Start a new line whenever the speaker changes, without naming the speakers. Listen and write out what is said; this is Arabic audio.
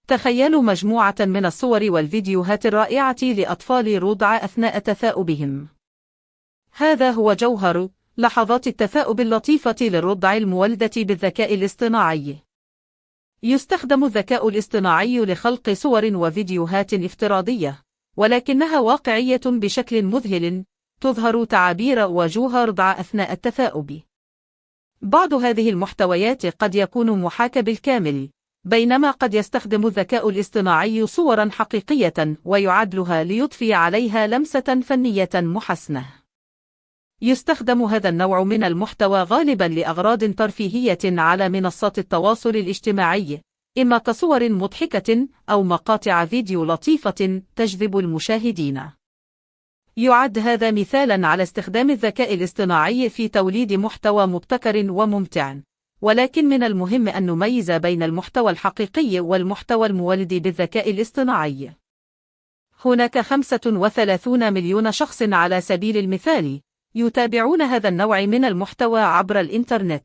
تخيلوا مجموعة من الصور والفيديوهات الرائعة لأطفال الرضع أثناء تثاؤبهم. هذا هو جوهر لحظات التثاؤب اللطيفة للرضع المولدة بالذكاء الاصطناعي. يستخدم الذكاء الاصطناعي لخلق صور وفيديوهات افتراضية، ولكنها واقعية بشكل مذهل، تظهر تعابير وجوه الرضع أثناء التثاؤب. بعض هذه المحتويات قد يكون محاكى بالكامل، بينما قد يستخدم الذكاء الاصطناعي صورا حقيقية ويعدلها ليضفي عليها لمسة فنية محسنة. يستخدم هذا النوع من المحتوى غالبا لأغراض ترفيهية على منصات التواصل الاجتماعي، إما كصور مضحكة أو مقاطع فيديو لطيفة تجذب المشاهدين. يعد هذا مثالا على استخدام الذكاء الاصطناعي في توليد محتوى مبتكر وممتع، ولكن من المهم أن نميز بين المحتوى الحقيقي والمحتوى المولد بالذكاء الاصطناعي. هناك 35 مليون شخص على سبيل المثال يتابعون هذا النوع من المحتوى عبر الإنترنت.